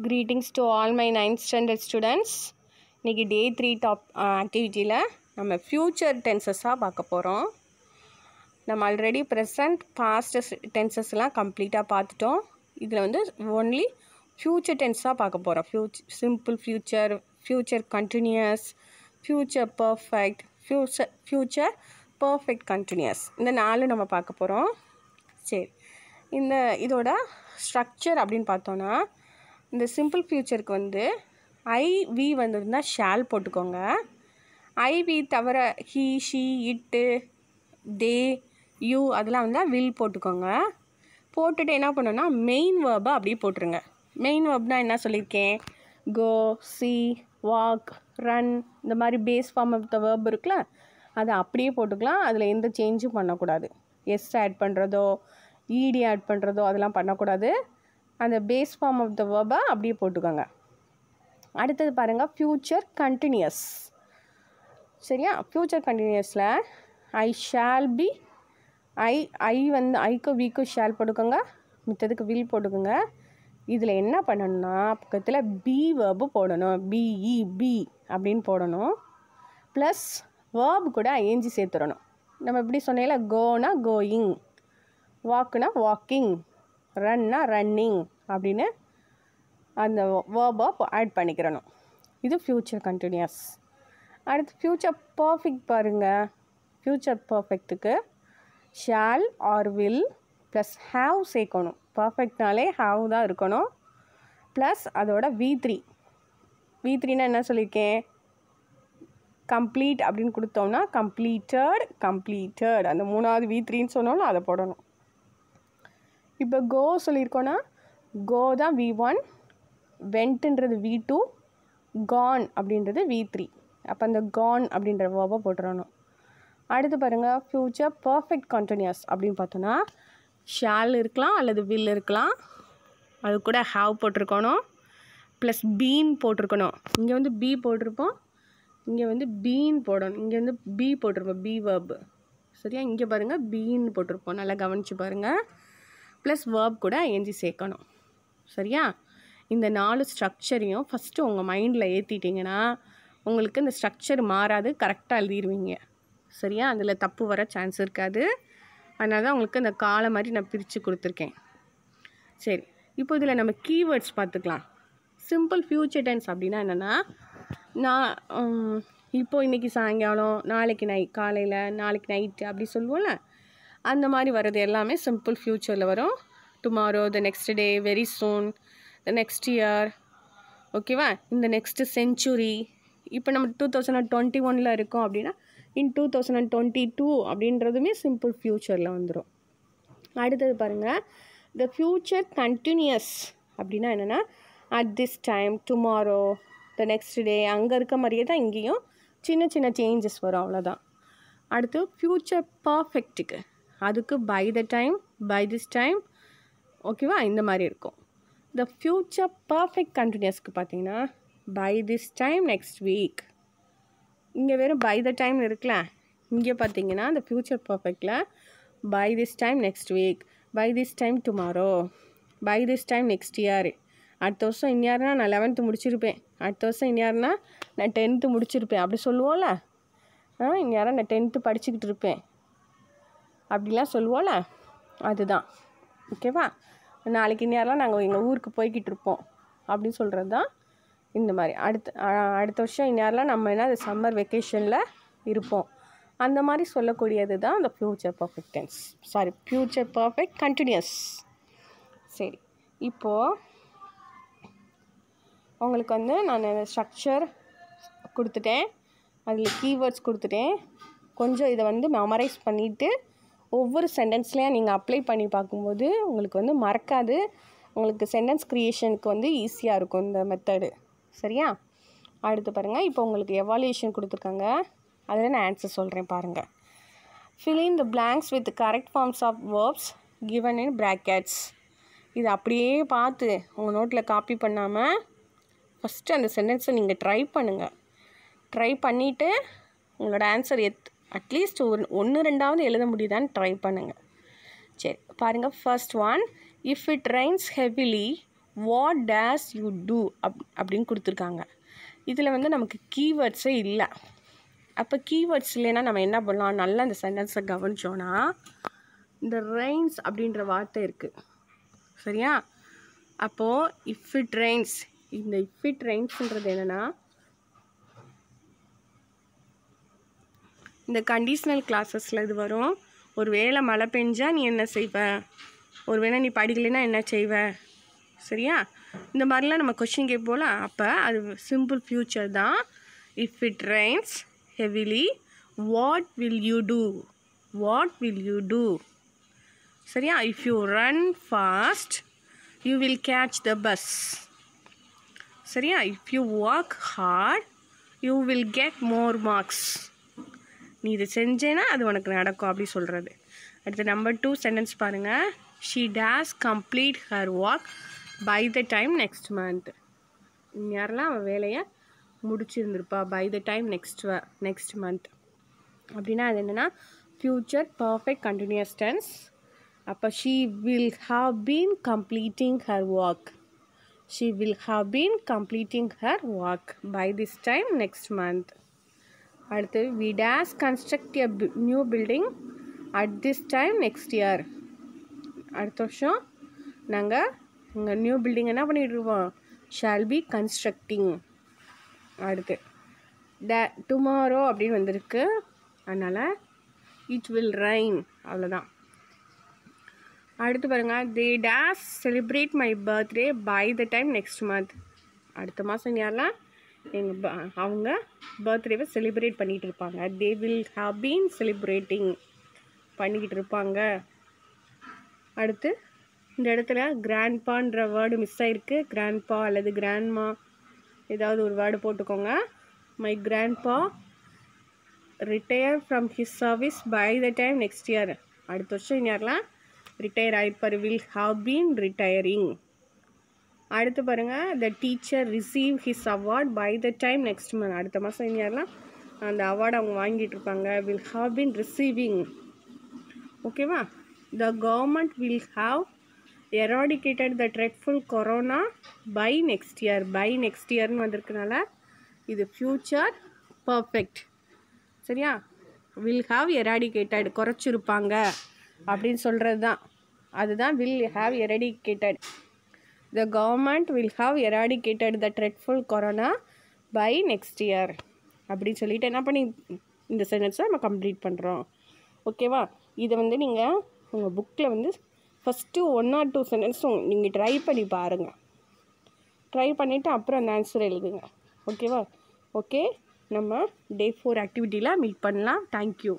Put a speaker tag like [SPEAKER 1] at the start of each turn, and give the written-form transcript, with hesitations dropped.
[SPEAKER 1] Greetings to all my 9th standard students. இன்னைக்கு day 3 ஆக்டிவிட்டியில் நம்ம future டென்சஸாக பார்க்க போகிறோம். நம்ம ஆல்ரெடி ப்ரெசண்ட் பாஸ்ட் டென்சஸ்லாம் கம்ப்ளீட்டாக பார்த்துட்டோம். இதில் வந்து ஒன்லி ஃப்யூச்சர் டென்ஸாக பார்க்க போகிறோம். Simple future, future continuous, future perfect, future perfect continuous, இந்த 4 நம்ம பார்க்க போகிறோம். சரி, இதோட ஸ்ட்ரக்சர் அப்படின்னு பார்த்தோன்னா, இந்த சிம்பிள் ஃப்யூச்சருக்கு வந்து ஐவி வந்துருந்தால் ஷால் போட்டுக்கோங்க. ஐவி தவிர ஹீ, ஷீ, இட்டு, தே, யூ அதெல்லாம் வந்தால் வில் போட்டுக்கோங்க. போட்டுட்டு என்ன பண்ணணும்னா மெயின் வேர்பை அப்படியே போட்டுருங்க. மெயின் வேர்ப்னால் என்ன சொல்லியிருக்கேன்? கோ, சி, வாக், ரன், இந்த மாதிரி base form of the verb இருக்குல்ல, அதை அப்படியே போட்டுக்கலாம். அதில் எந்த சேஞ்சும் பண்ணக்கூடாது. எஸ் ஆட் பண்ணுறதோ இடி ஆட் பண்ணுறதோ அதெல்லாம் பண்ணக்கூடாது. அந்த பேஸ் ஃபார்ம் ஆஃப் த வேர்பை அப்படியே போட்டுக்கோங்க. அடுத்தது பாருங்கள், ஃப்யூச்சர் கண்டினியூஸ். சரியா? ஃப்யூச்சர் கண்டினியூஸில் ஐ ஷால் பி, ஐ வந்து ஐக்கு வீக்கு ஷால் போட்டுக்கோங்க, மித்ததுக்கு வில் போட்டுக்கோங்க. இதில் என்ன பண்ணணும்னா பக்கத்தில் பி வேர்பு போடணும். பிஇ, பி அப்படின்னு போடணும். ப்ளஸ் வேர்பு கூட ஐஎன்ஜி சேர்த்துடணும். நம்ம எப்படி சொன்னேல, கோனா கோயிங், வாக்குனா வாக்கிங், ரன்னா ரன்னிங் அப்படின்னு அந்த வேர்பை ஆட் பண்ணிக்கிறணும். இது ஃப்யூச்சர் கண்டினியூஸ். அடுத்து ஃப்யூச்சர் பர்ஃபெக்ட் பாருங்கள். ஃப்யூச்சர் பர்ஃபெக்ட்டுக்கு shall or will plus have சேர்க்கணும். பர்ஃபெக்ட்னாலே ஹாவ் தான் இருக்கணும். ப்ளஸ் அதோட V3. V3னா என்ன சொல்லியிருக்கேன்? கம்ப்ளீட் அப்படின்னு கொடுத்தோம்னா கம்ப்ளீட்டட் அந்த 3வது V3ன்னு சொன்னோம்னா அதை போடணும். இப்போ கோ சொல்லியிருக்கோன்னா கோ தான் V1, வென்ட்டுன்றது V2, கான் அப்படின்றது V3. அப்போ அந்த கான் அப்படின்ற வேர்பை போட்டுடணும். அடுத்து பாருங்கள், ஃப்யூச்சர் பர்ஃபெக்ட் கண்டினியூஸ் அப்படின்னு பார்த்தோன்னா ஷால் இருக்கலாம் அல்லது வில் இருக்கலாம். அது கூட ஹாவ் போட்டிருக்கணும். ப்ளஸ் பீன் போட்டிருக்கணும். இங்கே வந்து பி போட்டிருப்போம், இங்கே வந்து பீன் போடணும். இங்கே வந்து பி போட்டிருப்போம், பி வேர்பு. சரியா? இங்கே பாருங்கள் பீன் போட்டிருப்போம், நல்லா கவனித்து பாருங்கள். ப்ளஸ் வேர்ப் கூட ஐஎன்ஜி சேர்க்கணும். சரியா? இந்த 4 ஸ்ட்ரக்சரையும் ஃபஸ்ட்டு உங்கள் மைண்டில் ஏற்றிட்டிங்கன்னா உங்களுக்கு இந்த ஸ்ட்ரக்சர் மாறாது, கரெக்டாக எழுதிடுவீங்க. சரியா? அதில் தப்பு வர சான்ஸ் இருக்காது. அதனால தான் உங்களுக்கு இந்த காலம் மாதிரி நான் பிரித்து கொடுத்துருக்கேன். சரி, இப்போ இதில் நம்ம கீவேர்ட்ஸ் பார்த்துக்கலாம். சிம்பிள் ஃப்யூச்சர் டென்ஸ் அப்படின்னா என்னென்னா, நான் இப்போது இன்றைக்கி சாயங்காலம், நாளைக்கு காலையில், நாளைக்கு நைட்டு அப்படி சொல்லுவோம்ல, அந்த மாதிரி வர்றது எல்லாமே சிம்பிள் ஃப்யூச்சரில் வரும். Tomorrow, the next day, very soon, the next year, ஓகேவா? இந்த நெக்ஸ்ட்டு செஞ்சுரி. இப்போ நம்ம 2021 இருக்கோம் அப்படின்னா இன் 2022 அப்படின்றதுமே சிம்பிள் ஃப்யூச்சரில் வந்துடும். அடுத்தது பாருங்கள், த ஃப்யூச்சர் கண்டினியூஸ் அப்படின்னா என்னென்னா at this time, tomorrow, the next day, அங்கே இருக்க மாதிரியே தான் இங்கேயும் சின்ன சின்ன சேஞ்சஸ் வரும், அவ்வளோதான். அடுத்து ஃப்யூச்சர் பர்ஃபெக்ட்டுக்கு அதுக்கு by the time, by this time, ஓகேவா? இந்த மாதிரி இருக்கும். த ஃப்யூச்சர் பர்ஃபெக்ட் கண்டினியூஸ்க்கு பார்த்தீங்கன்னா by this time next week. இங்கே வெறும் பை த டைம் இருக்குல்ல, இங்கே பார்த்தீங்கன்னா இந்த ஃப்யூச்சர் பர்ஃபெக்டில் by this time next week, by this time tomorrow, by this time next year. அடுத்த வருஷம் இன்யாருனா நான் 11th முடிச்சிருப்பேன், அடுத்த வருஷம் இன்யாருனா நான் 10th முடிச்சிருப்பேன் அப்படி சொல்லுவோம்ல. இன்யாரா நான் 10th படிச்சுக்கிட்டு இருப்பேன் அப்படிலாம் சொல்லுவோம்ல, அதுதான். ஓகேவா? நாளைக்கு இந்நேரம்லாம் நாங்கள் எங்கள் ஊருக்கு போய்கிட்டு இருப்போம் அப்படின்னு சொல்கிறது தான் இந்த மாதிரி. அடுத்த வருஷம் இந்நேரம்லாம் நம்ம என்ன சம்மர் வெக்கேஷனில் இருப்போம், அந்த மாதிரி சொல்லக்கூடியது தான் அந்த future perfect tense. Future perfect continuous. சரி, இப்போது உங்களுக்கு வந்து நான் ஸ்ட்ரக்சர் கொடுத்துட்டேன், அதில் கீவேர்ட்ஸ் கொடுத்துட்டேன். கொஞ்சம் இதை வந்து மெமரைஸ் பண்ணிவிட்டு ஒவ்வொரு சென்டென்ஸ்லேயும் நீங்கள் அப்ளை பண்ணி பார்க்கும்போது உங்களுக்கு வந்து மறக்காது. உங்களுக்கு சென்டென்ஸ் க்ரியேஷனுக்கு வந்து ஈஸியாக இருக்கும் இந்த மெத்தடு. சரியா? அடுத்து பாருங்கள், இப்போ உங்களுக்கு எவாலுவேஷன் கொடுத்துருக்காங்க, அதில் நான் ஆன்சர் சொல்கிறேன் பாருங்கள். fill in the blanks with correct forms of verbs given in brackets. இது அப்படியே பார்த்து உங்கள் நோட்டில் காப்பி பண்ணாமல் ஃபஸ்ட்டு அந்த சென்டென்ஸை நீங்கள் ட்ரை பண்ணுங்கள். ட்ரை பண்ணிவிட்டு உங்களோட ஆன்சர் அட்லீஸ்ட் 1-2வது எழுத முடியுதான்னு ட்ரை பண்ணுங்கள். சரி பாருங்கள், first one, if it rains heavily what does you do அப்படின்னு கொடுத்துருக்காங்க. இதில் வந்து நமக்கு கீவேர்ட்ஸே இல்லை. அப்போ கீவேர்ட்ஸ் இல்லைன்னா நம்ம என்ன பண்ணலாம், நல்லா அந்த சென்டென்ஸை கவனிச்சோன்னா இந்த ரெயின்ஸ் அப்படின்ற வார்த்தை இருக்குது சரியா. அப்போது இஃப் இட் ரெயின்ஸ், இந்த இஃப் இட் ரெயின்ஸ்ன்றது என்னென்னா இந்த கண்டிஷ்னல் கிளாஸஸில் இது வரும். ஒரு வேளை மழை பெஞ்சா நீ என்ன செய்வ, ஒரு வேளை நீ படிக்கலைன்னா என்ன செய்வ சரியா. இந்த மாதிரிலாம் நம்ம கொஷின் கேட்போல, அப்போ அது சிம்பிள் ஃப்யூச்சர் தான். If it rains heavily what will you do, what will you do சரியா. If you run fast you will catch the bus சரியா. If you work hard you will get more marks. நீ இது செஞ்சேன்னா அது உனக்கு நடக்கும் அப்படி சொல்கிறது. அடுத்து நம்பர் 2 சென்டென்ஸ் பாருங்கள். She does complete her work by the time next month. யாரெல்லாம் அவள் வேலையை முடிச்சிருந்துருப்பா by the time next month அப்படின்னா அது என்னென்னா ஃப்யூச்சர் பர்ஃபெக்ட் கண்டினியூஸ் டென்ஸ். அப்போ she will have been completing her work, she will have been completing her work by this time next month. அடுத்து we dash construct a new building at this time next year. அடுத்த வருஷம் நாங்கள் இங்கே new building என்ன பண்ணிகிட்டு இருக்கோம், shall be constructing. அடுத்து tomorrow அப்படின்னு வந்திருக்கு, அதனால் இட் வில் ரெயின் அவ்வளோதான். அடுத்து பாருங்கள், they dash celebrate my birthday by the time next month. அடுத்த மாதம் யாரெல்லாம் அவங்க பர்த்டேவை செலிப்ரேட் பண்ணிகிட்டு இருப்பாங்க. They will have been celebrating பண்ணிக்கிட்டு இருப்பாங்க. அடுத்து இந்த இடத்துல கிராண்ட்பான்ற வேர்டு மிஸ் ஆகிருக்கு. கிராண்ட்பா அல்லது கிராண்ட்மா ஏதாவது ஒரு வேர்டு போட்டுக்கோங்க. My grandpa retire from his service by the time next year. அடுத்த வருஷம் யாரெல்லாம் ரிட்டையர் ஆகிருப்பார், வில் ஹாவ் பீன் ரிட்டையரிங். அடுத்து பாருங்கள், the teacher receive his award by the time next month. அடுத்த மாதம் யாரெல்லாம் அந்த அவார்டு அவங்க வாங்கிட்டு இருப்பாங்க, வில் ஹாவ் பீன் ரிசீவிங். ஓகேவா. The government will have eradicated the dreadful corona by next year. By next இயர்னு வந்திருக்கனால இது ஃப்யூச்சர் பர்ஃபெக்ட் சரியா. வில் ஹாவ் எராடிகேட்டட் குறைச்சிருப்பாங்க அப்படின்னு சொல்கிறது தான், அதுதான் will have eradicated. The government will have eradicated the dreadful corona by next year அப்படின்னு சொல்லிட்டு என்ன பண்ணி இந்த சென்டென்ஸை நம்ம கம்ப்ளீட் பண்ணுறோம். ஓகேவா. இதை வந்து நீங்கள் உங்கள் புக்கில் வந்து ஃபஸ்ட்டு 1 or 2 சென்டென்ஸும் நீங்கள் ட்ரை பண்ணி பாருங்கள். ட்ரை பண்ணிவிட்டு அப்புறம் அந்த ஆன்சர் எழுதுங்க. ஓகேவா. ஓகே, நம்ம Day 4 ஆக்டிவிட்டியில் மீட் பண்ணலாம். தேங்க்யூ.